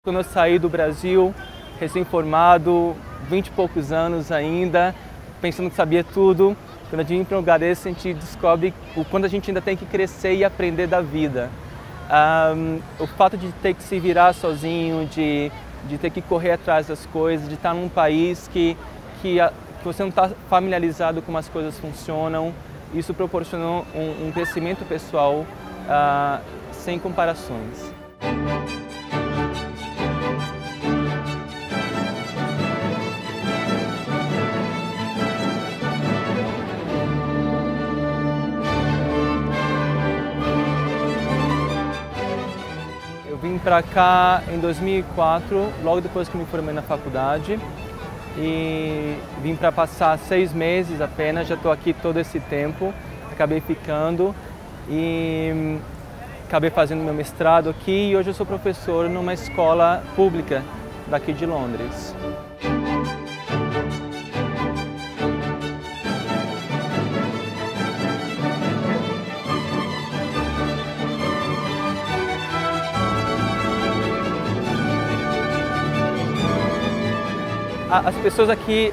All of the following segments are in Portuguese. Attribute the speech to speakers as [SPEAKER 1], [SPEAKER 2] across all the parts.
[SPEAKER 1] Quando eu saí do Brasil, recém-formado, 20 e poucos anos ainda, pensando que sabia tudo, quando a gente vem para um lugar desse, a gente descobre o quanto a gente ainda tem que crescer e aprender da vida. O fato de ter que se virar sozinho, de ter que correr atrás das coisas, de estar num país que você não está familiarizado com como as coisas funcionam, isso proporcionou um crescimento pessoal sem comparações. Eu vim para cá em 2004, logo depois que me formei na faculdade, e vim para passar 6 meses apenas. Já estou aqui todo esse tempo, acabei ficando e acabei fazendo meu mestrado aqui e hoje eu sou professor numa escola pública daqui de Londres. As pessoas aqui,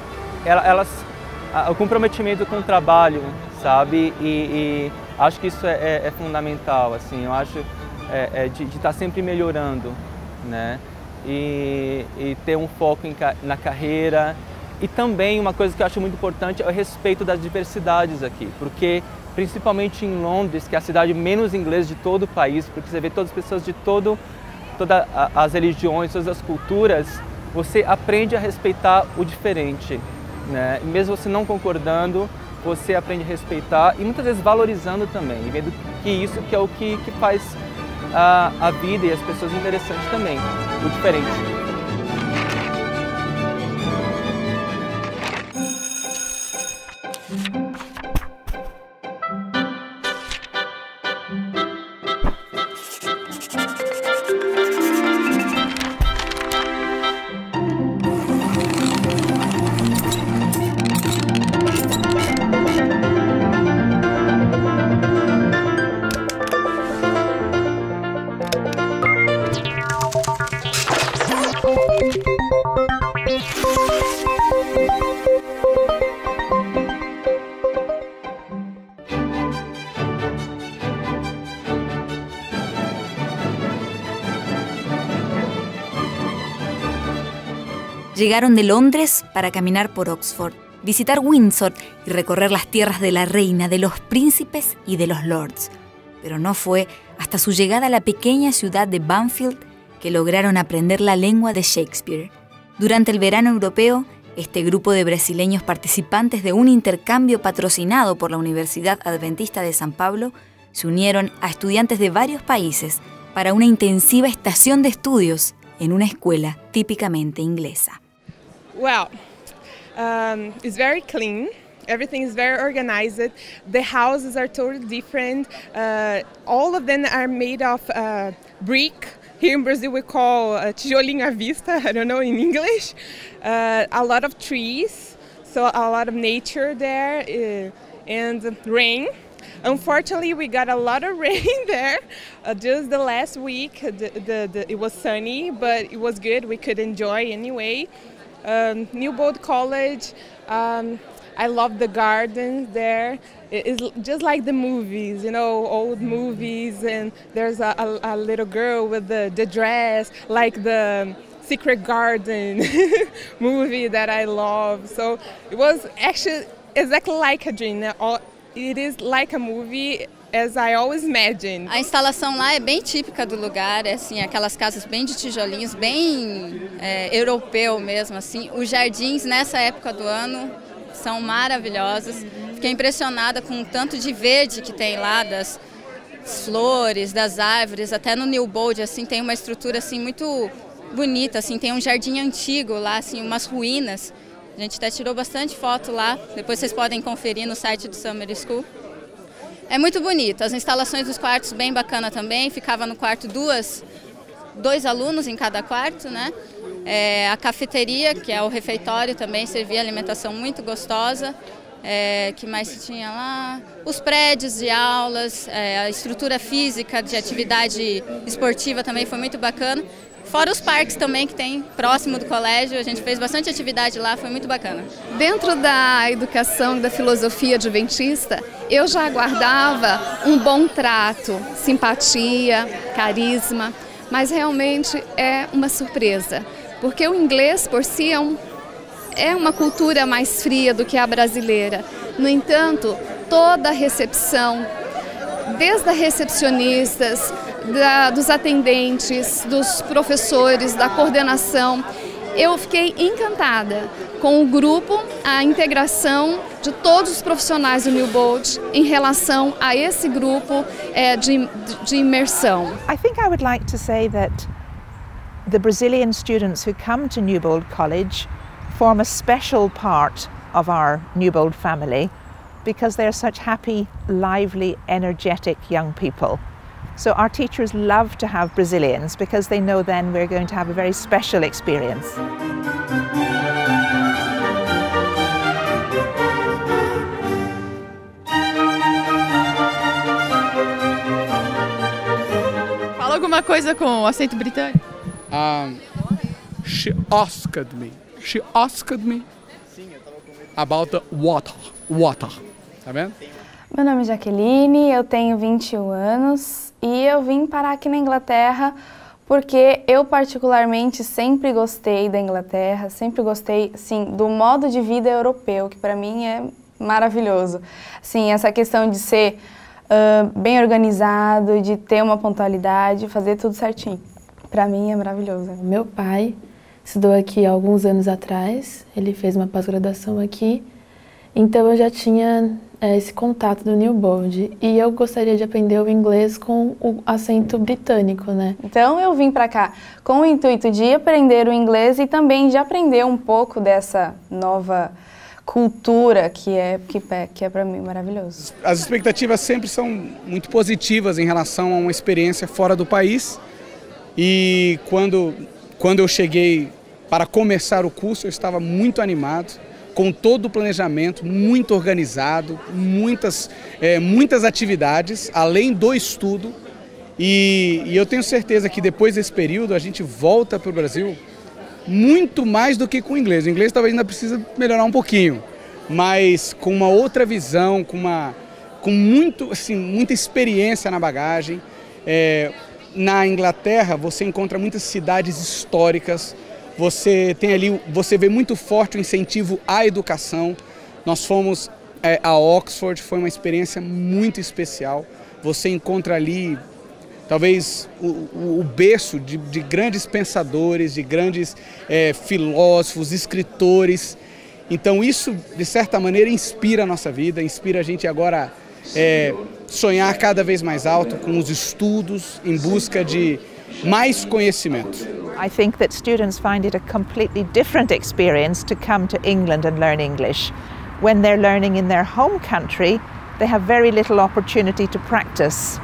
[SPEAKER 1] o comprometimento com o trabalho, sabe? E acho que isso é fundamental, assim. Eu acho de estar sempre melhorando, né? E ter um foco na carreira. E também uma coisa que eu acho muito importante é o respeito das diversidades aqui, porque principalmente em Londres, que é a cidade menos inglesa de todo o país, porque você vê todas as pessoas de todas as religiões, todas as culturas, você aprende a respeitar o diferente, né? E mesmo você não concordando, você aprende a respeitar e muitas vezes valorizando também, e vendo que isso que é o que faz a vida e as pessoas interessantes também, o diferente.
[SPEAKER 2] Llegaron de Londres para caminar por Oxford, visitar Windsor y recorrer las tierras de la reina, de los príncipes y de los lords. Pero no fue hasta su llegada a la pequeña ciudad de Banfield que lograron aprender la lengua de Shakespeare. Durante el verano europeo, este grupo de brasileños participantes de un intercambio patrocinado por la Universidad Adventista de San Pablo se unieron a estudiantes de varios países para una intensiva estación de estudios en una escuela típicamente inglesa.
[SPEAKER 3] Well, it's very clean. Everything is very organized. The houses are totally different. All of them are made of brick. Here in Brazil we call tijolinho à vista, I don't know in English. A lot of trees, so a lot of nature there, and rain. Unfortunately, we got a lot of rain there. Just the last week, it was sunny, but it was good. We could enjoy anyway. Newbold College, I love the gardens there. It's just like the movies, you know, old movies, and there's a little girl with the dress, like the Secret Garden movie that I love. So it was actually exactly like a dream. It is like a movie as I always imagined.
[SPEAKER 4] A instalação lá é bem típica do lugar, é assim, aquelas casas bem de tijolinhos, bem europeu mesmo, assim. Os jardins nessa época do ano são maravilhosos. Fiquei impressionada com o tanto de verde que tem lá, das flores, das árvores, até no Newbold, assim, tem uma estrutura assim muito bonita, assim, tem um jardim antigo lá, assim, umas ruínas. A gente até tirou bastante foto lá, depois vocês podem conferir no site do Summer School. É muito bonito, as instalações dos quartos bem bacana também, ficava no quarto dois alunos em cada quarto, né? A cafeteria, que é o refeitório, também servia alimentação muito gostosa. Que mais tinha lá? Os prédios de aulas, a estrutura física de atividade esportiva também foi muito bacana. Fora os parques também que tem próximo do colégio, a gente fez bastante atividade lá, foi muito bacana.
[SPEAKER 5] Dentro da educação e da filosofia adventista, eu já aguardava um bom trato, simpatia, carisma, mas realmente é uma surpresa, porque o inglês por si é uma cultura mais fria do que a brasileira. No entanto, toda a recepção, desde as recepcionistas, dos atendentes, dos professores, da coordenação, eu fiquei encantada com o grupo, a integração de todos os profissionais do Newbold em relação a esse grupo de imersão.
[SPEAKER 6] I think I would like to say that the Brazilian students who come to Newbold College form a special part of our Newbold family because they're such happy, lively, energetic young people. So our teachers love to have Brazilians because they know then we're going to have a very special experience.
[SPEAKER 7] Fala alguma coisa com acento britânico.
[SPEAKER 8] She asked me about the water. Tá vendo?
[SPEAKER 9] Meu nome é Jaqueline, eu tenho 21 anos e eu vim parar aqui na Inglaterra porque eu particularmente sempre gostei da Inglaterra, sempre gostei, sim, do modo de vida europeu, que para mim é maravilhoso. Sim, essa questão de ser bem organizado, de ter uma pontualidade, fazer tudo certinho. Para mim é maravilhoso.
[SPEAKER 10] Meu pai estudou aqui há alguns anos atrás, ele fez uma pós-graduação aqui, então eu já tinha esse contato do Newbold e eu gostaria de aprender o inglês com o acento britânico, né?
[SPEAKER 9] Então eu vim para cá com o intuito de aprender o inglês e também de aprender um pouco dessa nova cultura que é para mim maravilhoso.
[SPEAKER 8] As expectativas sempre são muito positivas em relação a uma experiência fora do país e quando eu cheguei para começar o curso eu estava muito animado, com todo o planejamento, muito organizado, muitas atividades, além do estudo. E eu tenho certeza que depois desse período a gente volta para o Brasil muito mais do que com o inglês. O inglês talvez ainda precisa melhorar um pouquinho, mas com uma outra visão, com muita experiência na bagagem. Na Inglaterra você encontra muitas cidades históricas, você vê muito forte o incentivo à educação. Nós fomos a Oxford, foi uma experiência muito especial. Você encontra ali talvez o berço de grandes pensadores, de grandes filósofos, escritores. Então isso, de certa maneira, inspira a nossa vida, inspira a gente agora a sonhar cada vez mais alto com os estudos, em busca de mais conhecimento.
[SPEAKER 6] I think that students find it a completely different experience to come to England and learn English. When they're learning in their home country, they have very little opportunity to practice.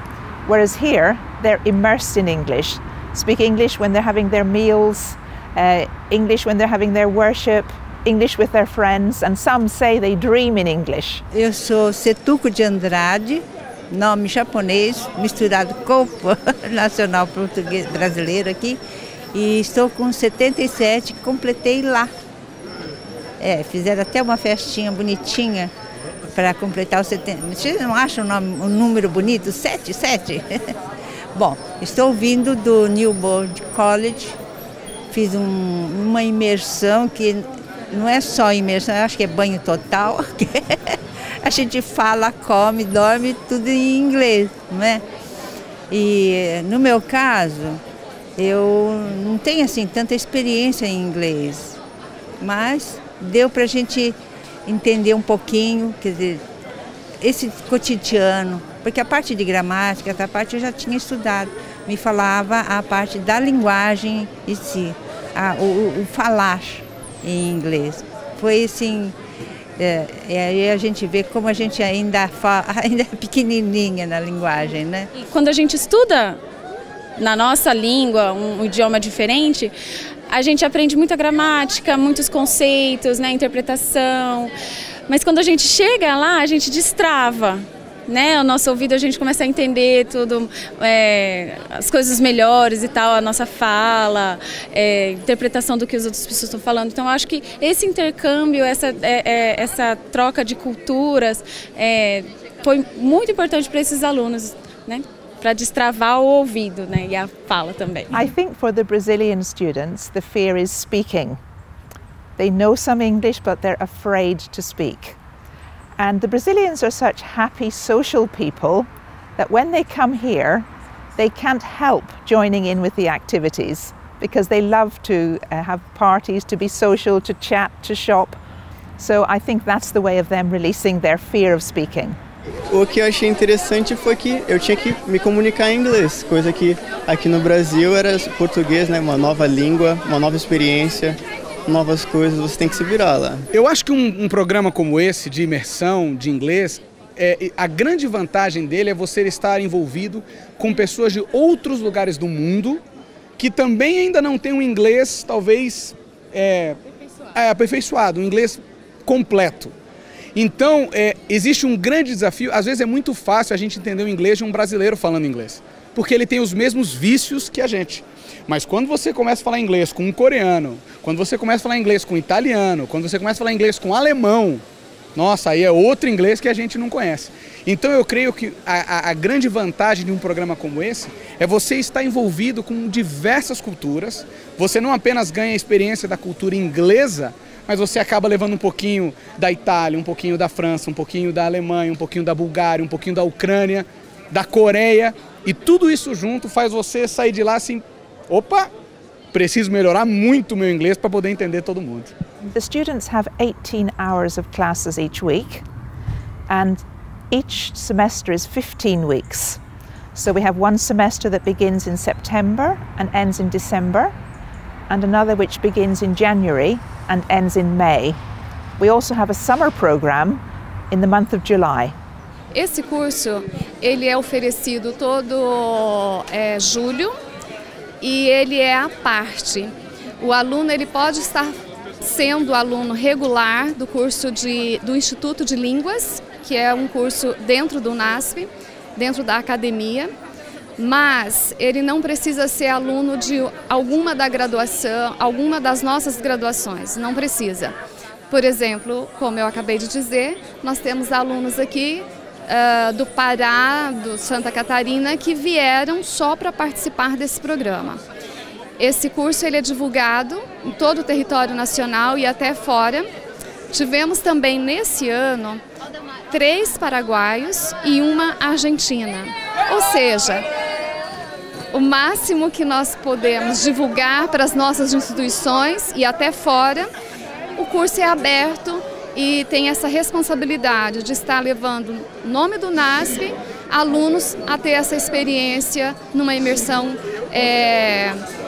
[SPEAKER 6] Whereas here, they're immersed in English. Speak English when they're having their meals, English when they're having their worship, English with their friends, and some say they dream in English.
[SPEAKER 11] Eu sou Setuco de Andrade, nome japonês misturado com nacional português brasileiro aqui. E estou com 77, completei lá. Fizeram até uma festinha bonitinha para completar os 70. Vocês não acham o número bonito? 7? Bom, estou vindo do Newbold College, fiz uma imersão que não é só imersão, eu acho que é banho total. A gente fala, come, dorme, tudo em inglês, não é? E no meu caso, eu não tenho assim tanta experiência em inglês, mas deu para a gente entender um pouquinho, quer dizer, esse cotidiano, porque a parte de gramática, essa parte eu já tinha estudado, me falava a parte da linguagem em si, o falar em inglês. Foi assim, aí a gente vê como a gente ainda é pequenininha na linguagem, né?
[SPEAKER 12] E quando a gente estuda na nossa língua, um idioma diferente, a gente aprende muita gramática, muitos conceitos, né, interpretação. Mas quando a gente chega lá, a gente destrava. né? O nosso ouvido, a gente começa a entender tudo, as coisas melhores e tal, a nossa fala, interpretação do que as outras pessoas estão falando. Então, acho que esse intercâmbio, essa troca de culturas foi muito importante para esses alunos, né? Para destravar o ouvido, né? E a fala também.
[SPEAKER 6] I think for the Brazilian students, the fear is speaking. They know some English, but they're afraid to speak. And the Brazilians are such happy social people that when they come here, they can't help joining in with the activities because they love to have parties, to be social, to chat, to shop. So I think that's the way of them releasing their fear of speaking.
[SPEAKER 13] O que eu achei interessante foi que eu tinha que me comunicar em inglês, coisa que aqui no Brasil era português, né? Uma nova língua, uma nova experiência. Novas coisas, você tem que se virar lá.
[SPEAKER 8] Eu acho que um programa como esse, de imersão, de inglês, a grande vantagem dele é você estar envolvido com pessoas de outros lugares do mundo que também ainda não têm um inglês, talvez, aperfeiçoado, um inglês completo. Então, existe um grande desafio. Às vezes é muito fácil a gente entender o inglês de um brasileiro falando inglês, porque ele tem os mesmos vícios que a gente. Mas quando você começa a falar inglês com um coreano, quando você começa a falar inglês com um italiano, quando você começa a falar inglês com um alemão, nossa, aí é outro inglês que a gente não conhece. Então eu creio que a grande vantagem de um programa como esse é você estar envolvido com diversas culturas. Você não apenas ganha a experiência da cultura inglesa, mas você acaba levando um pouquinho da Itália, um pouquinho da França, um pouquinho da Alemanha, um pouquinho da Bulgária, um pouquinho da Ucrânia, da Coreia. E tudo isso junto faz você sair de lá assim, opa, preciso melhorar muito o meu inglês para poder entender todo mundo.
[SPEAKER 6] The students have 18 hours of classes each week, and each semester is 15 weeks. So we have one semester that begins in September and ends in December, and another which begins in January and ends in May. We also have a summer program in the month of July.
[SPEAKER 5] Esse curso, ele é oferecido todo julho e ele é à parte. O aluno, ele pode estar sendo aluno regular do curso do Instituto de Línguas, que é um curso dentro do UNASP, dentro da academia, mas ele não precisa ser aluno de alguma da graduação, alguma das nossas graduações, não precisa. Por exemplo, como eu acabei de dizer, nós temos alunos aqui do Pará, do Santa Catarina, que vieram só para participar desse programa. Esse curso ele é divulgado em todo o território nacional e até fora. Tivemos também nesse ano 3 paraguaios e uma argentina. Ou seja, o máximo que nós podemos divulgar para as nossas instituições e até fora, o curso é aberto e tem essa responsabilidade de estar levando o nome do NASP, alunos a ter essa experiência numa imersão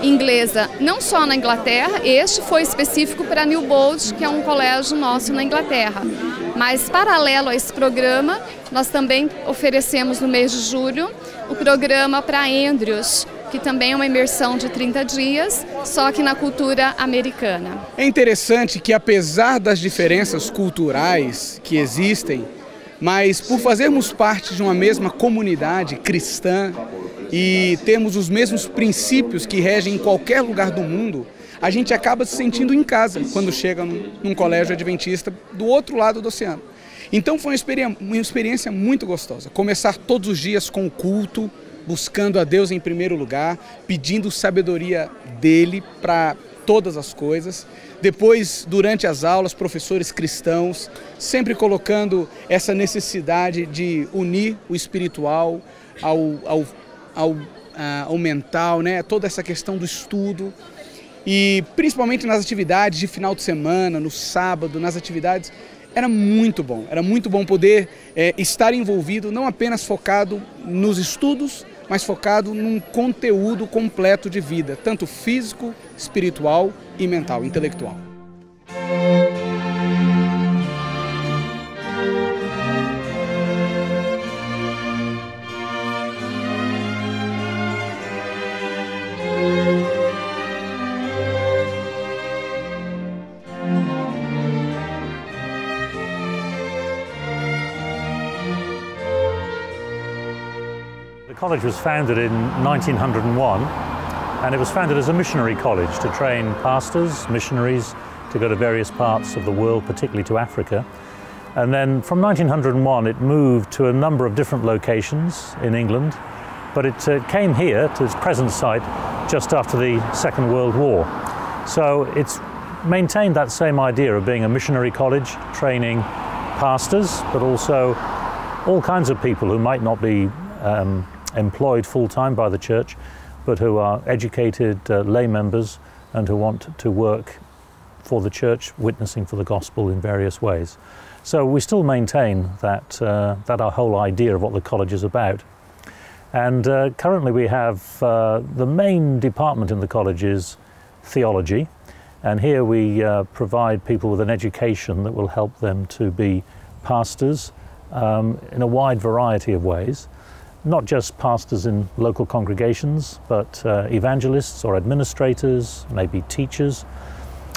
[SPEAKER 5] inglesa, não só na Inglaterra. Este foi específico para Newbold, que é um colégio nosso na Inglaterra. Mas, paralelo a esse programa, nós também oferecemos no mês de julho o programa para Andrews, que também é uma imersão de 30 dias, só que na cultura americana.
[SPEAKER 8] É interessante que, apesar das diferenças culturais que existem, mas por fazermos parte de uma mesma comunidade cristã e termos os mesmos princípios que regem em qualquer lugar do mundo, a gente acaba se sentindo em casa quando chega num colégio adventista do outro lado do oceano. Então foi uma experiência muito gostosa. Começar todos os dias com o culto, buscando a Deus em primeiro lugar, pedindo sabedoria dele para todas as coisas. Depois, durante as aulas, professores cristãos, sempre colocando essa necessidade de unir o espiritual ao mental, né? Toda essa questão do estudo. E principalmente nas atividades de final de semana, no sábado, nas atividades, era muito bom poder estar envolvido, não apenas focado nos estudos, mas focado num conteúdo completo de vida, tanto físico, espiritual e mental, intelectual.
[SPEAKER 14] college was founded in 1901, and it was founded as a missionary college to train pastors, missionaries, to go to various parts of the world, particularly to Africa. And then from 1901 it moved to a number of different locations in England, but it came here to its present site just after the Second World War. So it's maintained that same idea of being a missionary college, training pastors, but also all kinds of people who might not be employed full-time by the church, but who are educated lay members and who want to work for the church, witnessing for the gospel in various ways. So we still maintain that, that our whole idea of what the college is about. And currently we have the main department in the college is theology, and here we provide people with an education that will help them to be pastors in a wide variety of ways. Not just pastors in local congregations, but evangelists or administrators, maybe teachers.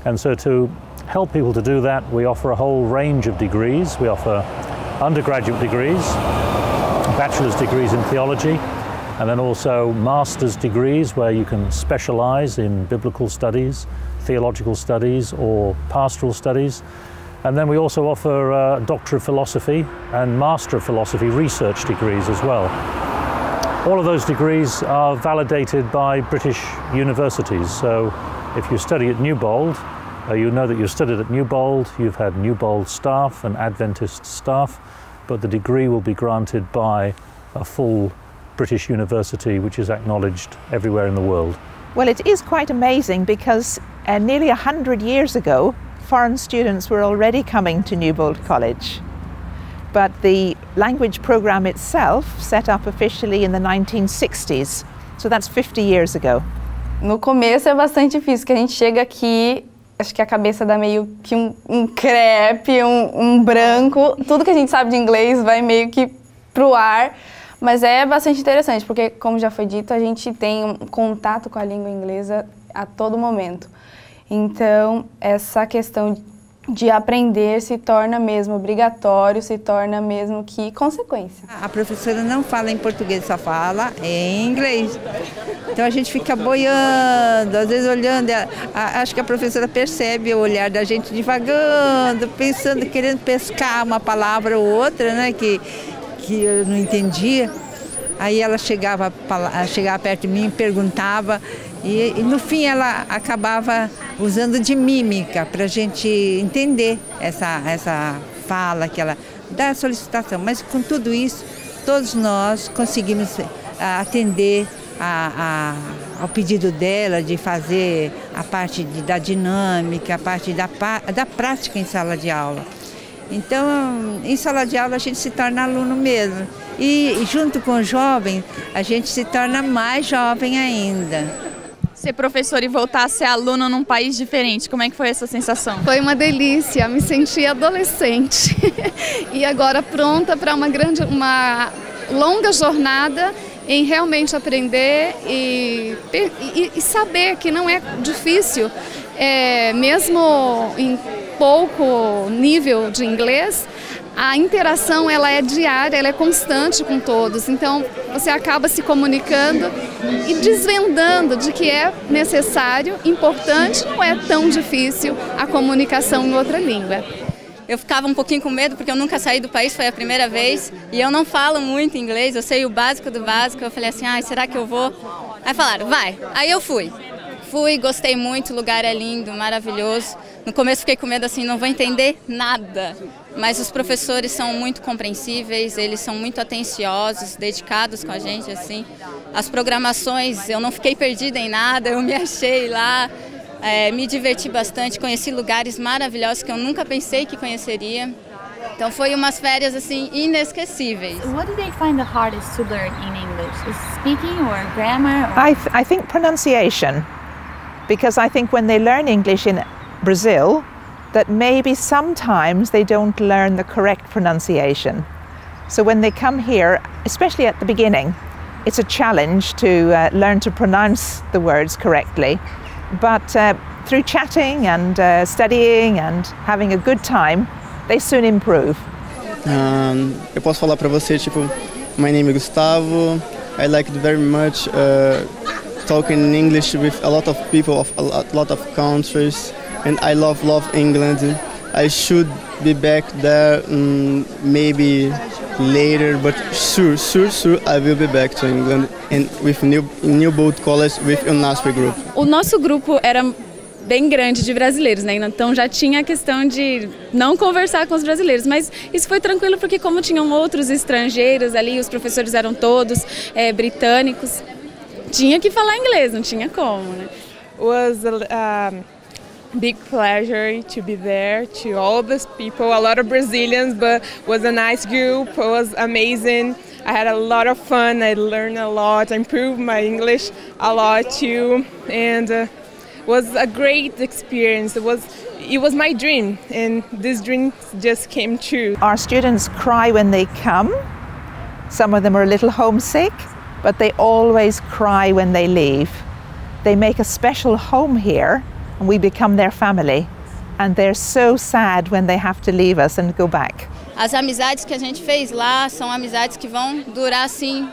[SPEAKER 14] And so to help people to do that, we offer a whole range of degrees. We offer undergraduate degrees, bachelor's degrees in theology, and then also master's degrees where you can specialize in biblical studies, theological studies, or pastoral studies. And then we also offer Doctor of Philosophy and Master of Philosophy research degrees as well. All of those degrees are validated by British universities. So if you study at Newbold, you know that you've studied at Newbold, you've had Newbold staff and Adventist staff, but the degree will be granted by a full British university which is acknowledged everywhere in the world.
[SPEAKER 6] Well, it is quite amazing because nearly 100 years ago, foreign students were already coming to Newbold College. But the language program itself set up officially in the 1960s, so that's 50 years ago.
[SPEAKER 9] No começo é bastante difícil, que a gente chega aqui, acho que a cabeça dá meio que um crepe, um branco, tudo que a gente sabe de inglês vai meio que pro ar, mas é bastante interessante, porque, como já foi dito, a gente tem um contato com a língua inglesa a todo momento. Então, essa questão de aprender se torna mesmo obrigatório, se torna mesmo que consequência.
[SPEAKER 11] A professora não fala em português, só fala em inglês. Então a gente fica boiando, às vezes olhando, acho que a professora percebe o olhar da gente divagando, pensando, querendo pescar uma palavra ou outra, né, que eu não entendia. Aí ela chegava perto de mim, perguntava, e no fim ela acabava usando de mímica para a gente entender essa fala que ela dá a solicitação. Mas com tudo isso, todos nós conseguimos atender ao pedido dela de fazer a parte da dinâmica, a parte da prática em sala de aula. Então, em sala de aula a gente se torna aluno mesmo. E junto com o jovem, a gente se torna mais jovem ainda.
[SPEAKER 7] Ser professor e voltar a ser aluno num país diferente, como é que foi essa sensação?
[SPEAKER 5] Foi uma delícia, me senti adolescente e agora pronta para uma longa jornada em realmente aprender e saber que não é difícil, mesmo em pouco nível de inglês, a interação ela é diária, ela é constante com todos, então você acaba se comunicando e desvendando de que é necessário, importante, não é tão difícil a comunicação em outra língua.
[SPEAKER 4] Eu ficava um pouquinho com medo porque eu nunca saí do país, foi a primeira vez, e eu não falo muito inglês, eu sei o básico do básico, eu falei assim, será que eu vou? Aí falaram, vai, aí eu fui. Fui, gostei muito, o lugar é lindo, maravilhoso. No começo fiquei com medo assim, não vou entender nada, mas os professores são muito compreensíveis, eles são muito atenciosos, dedicados com a gente, assim. As programações, eu não fiquei perdida em nada, eu me achei lá, me diverti bastante, conheci lugares maravilhosos que eu nunca pensei que conheceria. Então foi umas férias assim inesquecíveis.
[SPEAKER 15] What do they find the hardest to learn in English? Is speaking or grammar? Or...
[SPEAKER 6] I think pronunciation, because I think when they learn English in Brazil, that maybe sometimes they don't learn the correct pronunciation. So when they come here, especially at the beginning, it's a challenge to learn to pronounce the words correctly. But through chatting and studying and having a good time, they soon improve.
[SPEAKER 13] Eu posso falar para você, tipo, my name is Gustavo, I liked very much talking in English with a lot of people of a lot of countries, and I love England. I should be back there maybe later, but sure I will be back to England and with New Bold College with Unasp group.
[SPEAKER 12] O nosso grupo era bem grande de brasileiros, né? Então já tinha a questão de não conversar com os brasileiros, mas isso foi tranquilo porque como tinham outros estrangeiros ali, os professores eram todos britânicos, tinha que falar inglês, não tinha como, né?
[SPEAKER 3] Was a big pleasure to be there, to all these people, a lot of Brazilians, but was a nice group, it was amazing. I had a lot of fun, I learned a lot, I improved my English a lot too, and was a great experience. It was my dream, and this dream just came true.
[SPEAKER 6] Our students cry when they come. Some of them are a little homesick, but they always cry when they leave. They make a special home here, and we become their family. And they're so sad when they have to leave us and go back.
[SPEAKER 4] As amizades que a gente fez lá são amizades que vão durar assim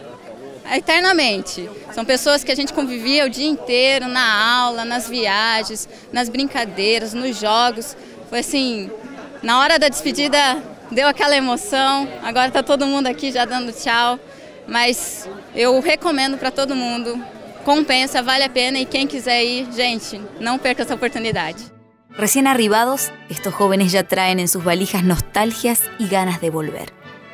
[SPEAKER 4] eternamente. São pessoas que a gente convivia o dia inteiro na aula, nas viagens, nas brincadeiras, nos jogos. Foi assim, na hora da despedida deu aquela emoção. Agora está todo mundo aqui já dando tchau, mas eu recomendo para todo mundo. Compensa, vale a pena y quien quiser ir, gente, no perca esa oportunidad.
[SPEAKER 2] Recién arribados, estos jóvenes ya traen en sus valijas nostalgias y ganas de volver.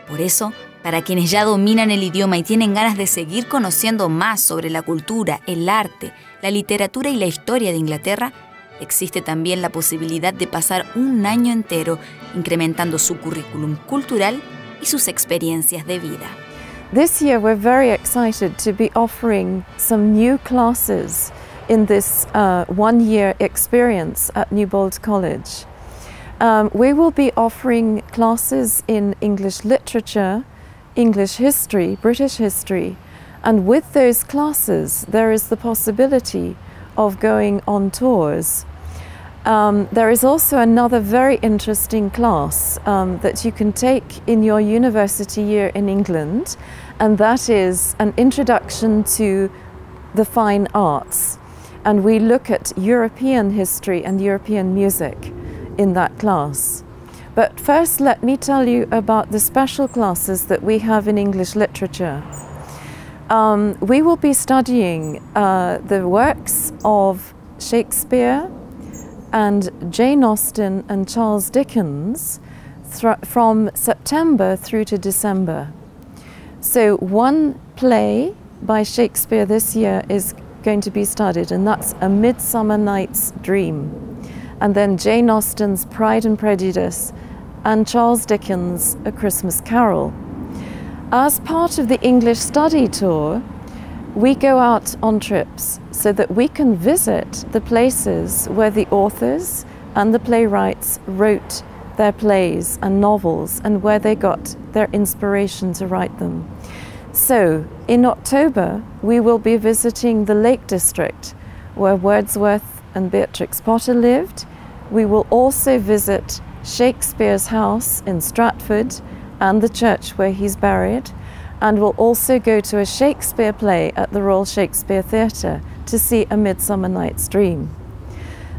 [SPEAKER 2] Por eso, para quienes ya dominan el idioma y tienen ganas de seguir conociendo más sobre la cultura, el arte, la literatura y la historia de Inglaterra, existe también la posibilidad de pasar un año entero incrementando su currículum cultural y sus experiencias de vida.
[SPEAKER 16] This year we're very excited to be offering some new classes in this one-year experience at Newbold College. We will be offering classes in English literature, English history, British history, and with those classes there is the possibility of going on tours. There is also another very interesting class that you can take in your university year in England, and that is an introduction to the fine arts. And we look at European history and European music in that class. But first, let me tell you about the special classes that we have in English literature. We will be studying the works of Shakespeare and Jane Austen and Charles Dickens from September through to December. So one play by Shakespeare this year is going to be studied, and that's A Midsummer Night's Dream. And then Jane Austen's Pride and Prejudice and Charles Dickens' A Christmas Carol. As part of the English study tour, we go out on trips so that we can visit the places where the authors and the playwrights wrote their plays and novels and where they got their inspiration to write them. So, in October, we will be visiting the Lake District, where Wordsworth and Beatrix Potter lived. We will also visit Shakespeare's house in Stratford and the church where he's buried, and we'll also go to a Shakespeare play at the Royal Shakespeare Theatre to see A Midsummer Night's Dream.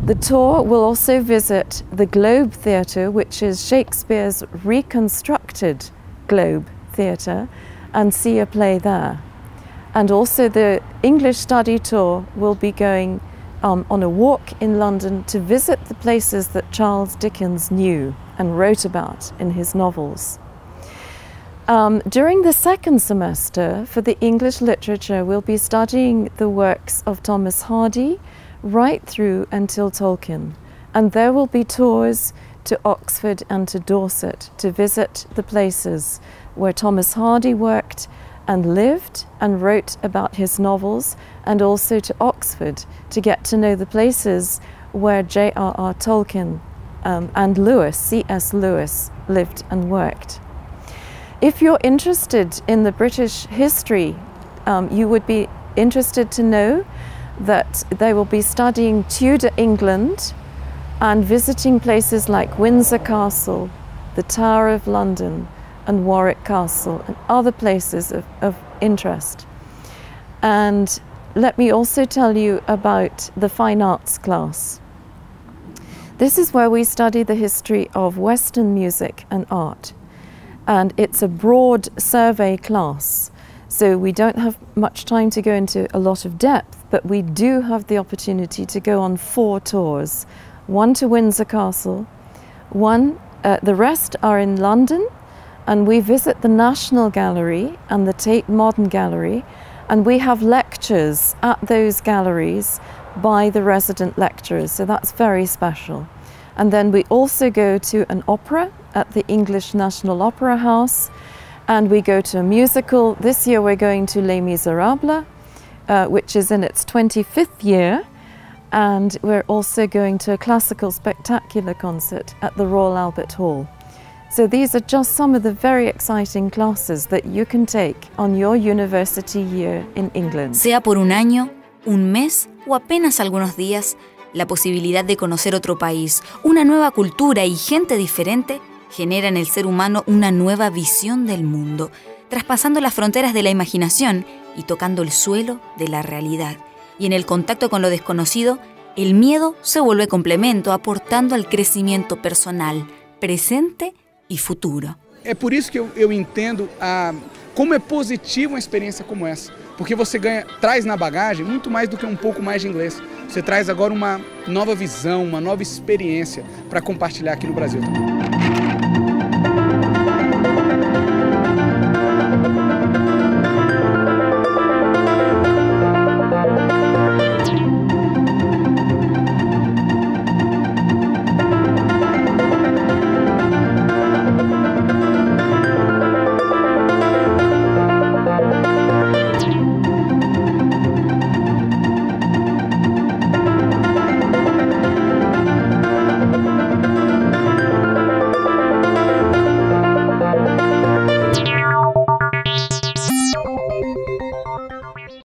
[SPEAKER 16] The tour will also visit the Globe Theatre, which is Shakespeare's reconstructed Globe Theatre, and see a play there. And also the English study tour will be going on a walk in London to visit the places that Charles Dickens knew and wrote about in his novels. During the second semester for the English literature, we'll be studying the works of Thomas Hardy right through until Tolkien. And there will be tours to Oxford and to Dorset to visit the places where Thomas Hardy worked and lived and wrote about his novels, and also to Oxford to get to know the places where J.R.R. Tolkien and Lewis, C.S. Lewis, lived and worked. If you're interested in the British history, you would be interested to know that they will be studying Tudor England and visiting places like Windsor Castle, the Tower of London, and Warwick Castle, and other places of interest. And let me also tell you about the fine arts class. This is where we study the history of Western music and art. And it's a broad survey class. So we don't have much time to go into a lot of depth, but we do have the opportunity to go on 4 tours. One to Windsor Castle, the rest are in London, and we visit the National Gallery and the Tate Modern Gallery, and we have lectures at those galleries by the resident lecturers, so that's very special. And then we also go to an opera at the English National Opera House, and we go to a musical. This year we're going to Les Miserables, which is in its 25th year, and we're also going to a classical spectacular concert at the Royal Albert Hall. So these are just some of the very exciting classes that you can take on your university year in England.
[SPEAKER 2] Sea por un año, un mes o apenas algunos días, la posibilidad de conocer otro país, una nueva cultura y gente diferente genera en el ser humano una nueva visión del mundo, traspasando las fronteras de la imaginación y tocando el suelo de la realidad. Y en el contacto con lo desconocido, el miedo se vuelve complemento, aportando al crecimiento personal, presente y futuro.
[SPEAKER 8] É por isso que eu entendo como é positiva uma experiência como essa, porque você traz na bagagem muito mais do que um pouco mais de inglês. Você traz agora uma nova visão, uma nova experiência para compartilhar aqui no Brasil também.